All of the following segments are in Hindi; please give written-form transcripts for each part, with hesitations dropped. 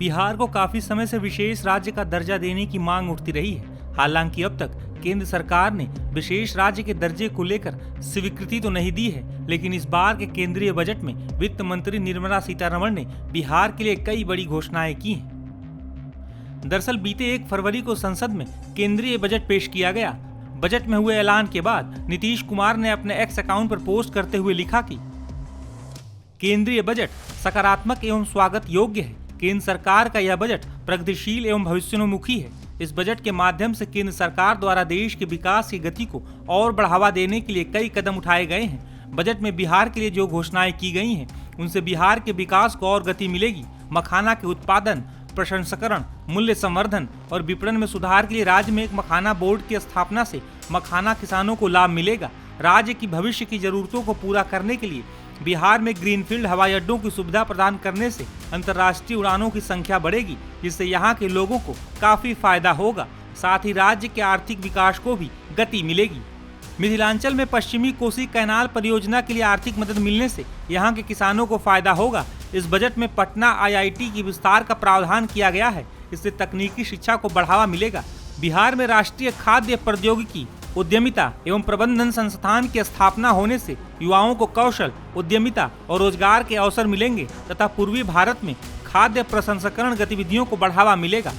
बिहार को काफी समय से विशेष राज्य का दर्जा देने की मांग उठती रही है। हालांकि अब तक केंद्र सरकार ने विशेष राज्य के दर्जे को लेकर स्वीकृति तो नहीं दी है, लेकिन इस बार के केंद्रीय बजट में वित्त मंत्री निर्मला सीतारमण ने बिहार के लिए कई बड़ी घोषणाएं की हैं। दरअसल बीते 1 फरवरी को संसद में केंद्रीय बजट पेश किया गया। बजट में हुए ऐलान के बाद नीतीश कुमार ने अपने एक्स अकाउंट पर पोस्ट करते हुए लिखा कि केंद्रीय बजट सकारात्मक एवं स्वागत योग्य है। केंद्र सरकार का यह बजट प्रगतिशील एवं भविष्योन्मुखी है। इस बजट के माध्यम से केंद्र सरकार द्वारा देश के विकास की गति को और बढ़ावा देने के लिए कई कदम उठाए गए हैं। बजट में बिहार के लिए जो घोषणाएं की गई हैं, उनसे बिहार के विकास को और गति मिलेगी। मखाना के उत्पादन, प्रसंस्करण, मूल्य संवर्धन और विपणन में सुधार के लिए राज्य में एक मखाना बोर्ड की स्थापना से मखाना किसानों को लाभ मिलेगा। राज्य की भविष्य की जरूरतों को पूरा करने के लिए बिहार में ग्रीनफील्ड हवाई अड्डों की सुविधा प्रदान करने से अंतर्राष्ट्रीय उड़ानों की संख्या बढ़ेगी, जिससे यहाँ के लोगों को काफी फायदा होगा। साथ ही राज्य के आर्थिक विकास को भी गति मिलेगी। मिथिलांचल में पश्चिमी कोसी कैनाल परियोजना के लिए आर्थिक मदद मिलने से यहाँ के किसानों को फायदा होगा। इस बजट में पटना IIT की विस्तार का प्रावधान किया गया है। इससे तकनीकी शिक्षा को बढ़ावा मिलेगा। बिहार में राष्ट्रीय खाद्य प्रौद्योगिकी उद्यमिता एवं प्रबंधन संस्थान की स्थापना होने से युवाओं को कौशल, उद्यमिता और रोजगार के अवसर मिलेंगे तथा पूर्वी भारत में खाद्य प्रसंस्करण गतिविधियों को बढ़ावा मिलेगा।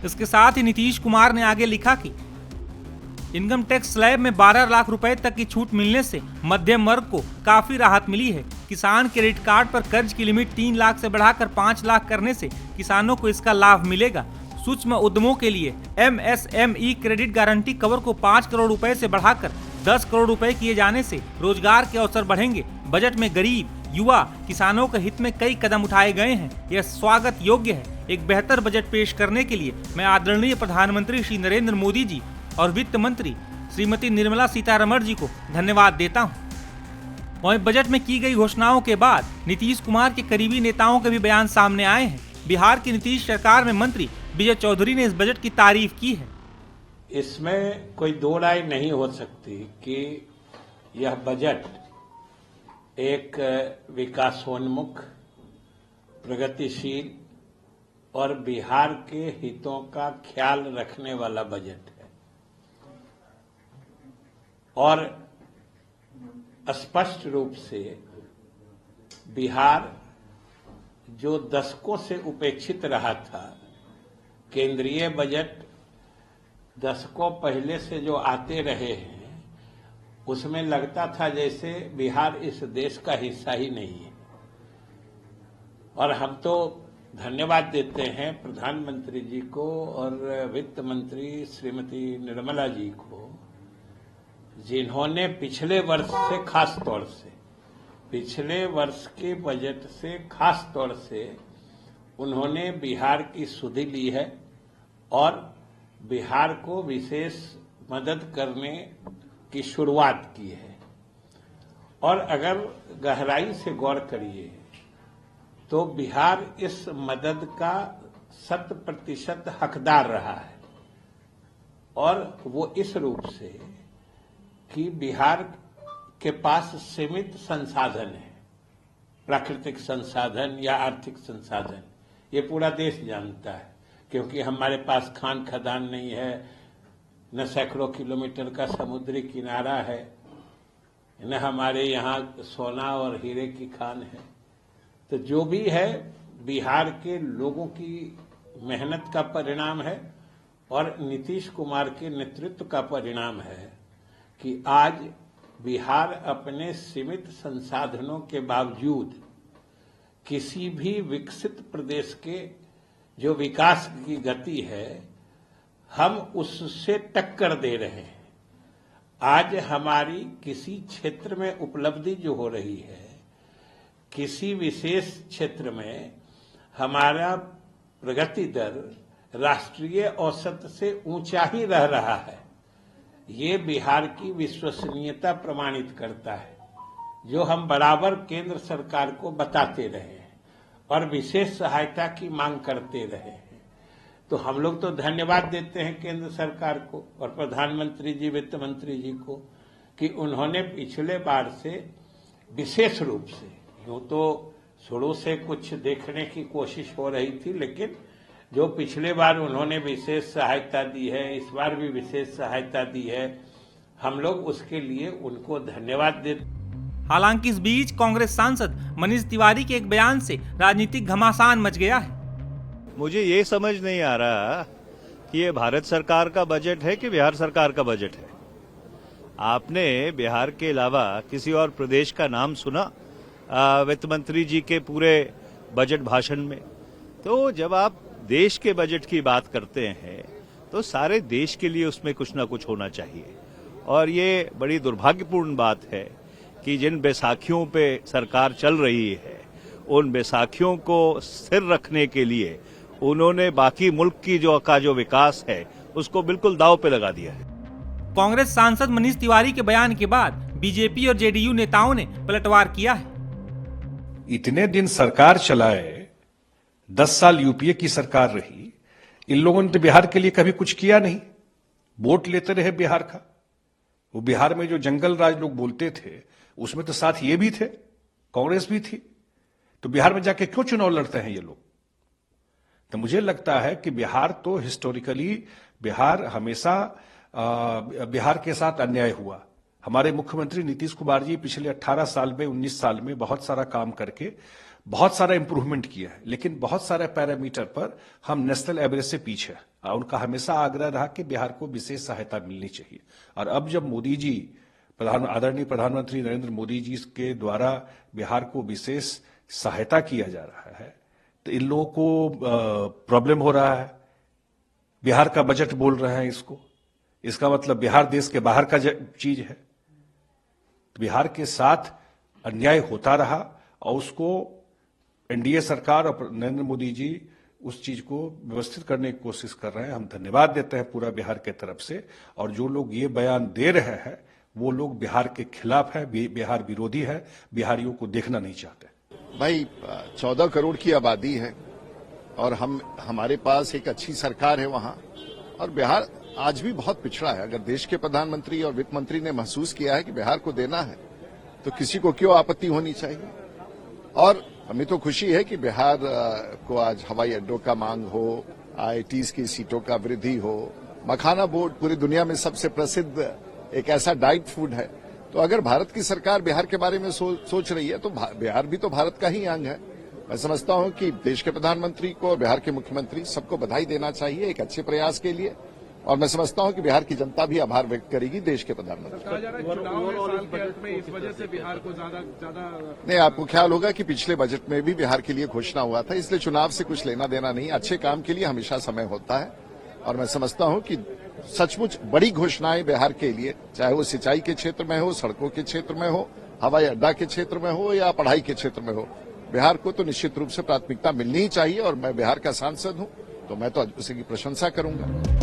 इसके साथ ही नीतीश कुमार ने आगे लिखा कि इनकम टैक्स स्लैब में 12 लाख रुपए तक की छूट मिलने से मध्यम वर्ग को काफी राहत मिली है। किसान क्रेडिट कार्ड पर कर्ज की लिमिट 3 लाख से बढ़ाकर 5 लाख करने से किसानों को इसका लाभ मिलेगा। सूक्ष्म उद्यमों के लिए MSME क्रेडिट गारंटी कवर को 5 करोड़ रुपए से बढ़ाकर 10 करोड़ रुपए किए जाने से रोजगार के अवसर बढ़ेंगे। बजट में गरीब, युवा, किसानों के हित में कई कदम उठाए गए हैं। यह स्वागत योग्य है। एक बेहतर बजट पेश करने के लिए मैं आदरणीय प्रधानमंत्री श्री नरेंद्र मोदी जी और वित्त मंत्री श्रीमती निर्मला सीतारमण जी को धन्यवाद देता हूँ। वहीं बजट में की गई घोषणाओं के बाद नीतीश कुमार के करीबी नेताओं के भी बयान सामने आए हैं। बिहार की नीतीश सरकार में मंत्री विजय चौधरी ने इस बजट की तारीफ की है। इसमें कोई दो राय नहीं हो सकती कि यह बजट एक विकासोन्मुख, प्रगतिशील और बिहार के हितों का ख्याल रखने वाला बजट है और स्पष्ट रूप से बिहार जो दशकों से उपेक्षित रहा था, केंद्रीय बजट दशकों पहले से जो आते रहे हैं, उसमें लगता था जैसे बिहार इस देश का हिस्सा ही नहीं है। और हम तो धन्यवाद देते हैं प्रधानमंत्री जी को और वित्त मंत्री श्रीमती निर्मला जी को, जिन्होंने पिछले वर्ष से खास तौर से, पिछले वर्ष के बजट से खास तौर से उन्होंने बिहार की सुधि ली है और बिहार को विशेष मदद करने की शुरुआत की है। और अगर गहराई से गौर करिए तो बिहार इस मदद का 100% हकदार रहा है और वो इस रूप से कि बिहार के पास सीमित संसाधन है, प्राकृतिक संसाधन या आर्थिक संसाधन, ये पूरा देश जानता है, क्योंकि हमारे पास खान खदान नहीं है, न सैकड़ों किलोमीटर का समुद्री किनारा है, न हमारे यहाँ सोना और हीरे की खान है। तो जो भी है बिहार के लोगों की मेहनत का परिणाम है और नीतीश कुमार के नेतृत्व का परिणाम है कि आज बिहार अपने सीमित संसाधनों के बावजूद किसी भी विकसित प्रदेश के जो विकास की गति है, हम उससे टक्कर दे रहे हैं। आज हमारी किसी क्षेत्र में उपलब्धि जो हो रही है, किसी विशेष क्षेत्र में हमारा प्रगति दर राष्ट्रीय औसत से ऊंचा ही रह रहा है। ये बिहार की विश्वसनीयता प्रमाणित करता है, जो हम बराबर केंद्र सरकार को बताते रहे हैं और विशेष सहायता की मांग करते रहे हैं। तो हम लोग तो धन्यवाद देते हैं केंद्र सरकार को और प्रधानमंत्री जी, वित्त मंत्री जी को कि उन्होंने पिछले बार से विशेष रूप से, यूं तो शुरू से कुछ देखने की कोशिश हो रही थी, लेकिन जो पिछले बार उन्होंने विशेष सहायता दी है, इस बार भी विशेष सहायता दी है, हम लोग उसके लिए उनको धन्यवाद देते। हालांकि इस बीच कांग्रेस सांसद मनीष तिवारी के एक बयान से राजनीतिक घमासान मच गया है। मुझे ये समझ नहीं आ रहा कि ये भारत सरकार का बजट है कि बिहार सरकार का बजट है। आपने बिहार के अलावा किसी और प्रदेश का नाम सुना वित्त मंत्री जी के पूरे बजट भाषण में? तो जब आप देश के बजट की बात करते हैं तो सारे देश के लिए उसमें कुछ ना कुछ होना चाहिए। और ये बड़ी दुर्भाग्यपूर्ण बात है कि जिन बैसाखियों पे सरकार चल रही है, उन बैसाखियों को स्थिर रखने के लिए उन्होंने बाकी मुल्क की जो विकास है उसको बिल्कुल दांव पे लगा दिया है। कांग्रेस सांसद मनीष तिवारी के बयान के बाद बीजेपी और जेडीयू नेताओं ने पलटवार किया है। इतने दिन सरकार चलाए, 10 साल यूपीए की सरकार रही, इन लोगों ने तो बिहार के लिए कभी कुछ किया नहीं। वोट लेते रहे बिहार का। वो बिहार में जो जंगल राज लोग बोलते थे उसमें तो साथ ये भी थे, कांग्रेस भी थी। तो बिहार में जाके क्यों चुनाव लड़ते हैं ये लोग? तो मुझे लगता है कि बिहार तो हिस्टोरिकली बिहार हमेशा बिहार के साथ अन्याय हुआ। हमारे मुख्यमंत्री नीतीश कुमार जी पिछले 18 साल में 19 साल में बहुत सारा काम करके बहुत सारा इंप्रूवमेंट किया है, लेकिन बहुत सारे पैरामीटर पर हम नेशनल एवरेज से पीछे हैं। उनका हमेशा आग्रह रहा कि बिहार को विशेष सहायता मिलनी चाहिए। और अब जब मोदी जी आदरणीय प्रधानमंत्री नरेंद्र मोदी जी के द्वारा बिहार को विशेष सहायता किया जा रहा है तो इन लोगों को प्रॉब्लम हो रहा है। बिहार का बजट बोल रहे हैं इसको, इसका मतलब बिहार देश के बाहर का चीज है। बिहार के साथ अन्याय होता रहा और उसको एनडीए सरकार और नरेंद्र मोदी जी उस चीज को व्यवस्थित करने की कोशिश कर रहे हैं। हम धन्यवाद देते हैं पूरा बिहार के तरफ से। और जो लोग ये बयान दे रहे हैं वो लोग बिहार के खिलाफ है, बिहार विरोधी है, बिहारियों को देखना नहीं चाहते। भाई 14 करोड़ की आबादी है और हमारे पास एक अच्छी सरकार है वहां, और बिहार आज भी बहुत पिछड़ा है। अगर देश के प्रधानमंत्री और वित्त मंत्री ने महसूस किया है कि बिहार को देना है तो किसी को क्यों आपत्ति होनी चाहिए। और हमें तो खुशी है कि बिहार को आज हवाई अड्डों का मांग हो, आईआईटीज की सीटों का वृद्धि हो, मखाना बोर्ड पूरी दुनिया में सबसे प्रसिद्ध एक ऐसा डाइट फूड है। तो अगर भारत की सरकार बिहार के बारे में सोच रही है तो बिहार भी तो भारत का ही अंग है। मैं समझता हूं कि देश के प्रधानमंत्री को और बिहार के मुख्यमंत्री सबको बधाई देना चाहिए एक अच्छे प्रयास के लिए। और मैं समझता हूं कि बिहार की जनता भी आभार व्यक्त करेगी देश के प्रधानमंत्री। नहीं, आपको ख्याल होगा कि पिछले बजट में भी बिहार के लिए घोषणा हुआ था, इसलिए चुनाव से कुछ लेना देना नहीं। अच्छे काम के लिए हमेशा समय होता है और मैं समझता हूं कि सचमुच बड़ी घोषणाएं बिहार के लिए, चाहे वो सिंचाई के क्षेत्र में हो, सड़कों के क्षेत्र में हो, हवाई अड्डा के क्षेत्र में हो या पढ़ाई के क्षेत्र में हो, बिहार को तो निश्चित रूप से प्राथमिकता मिलनी ही चाहिए। और मैं बिहार का सांसद हूं तो मैं तो उसी की प्रशंसा करूंगा।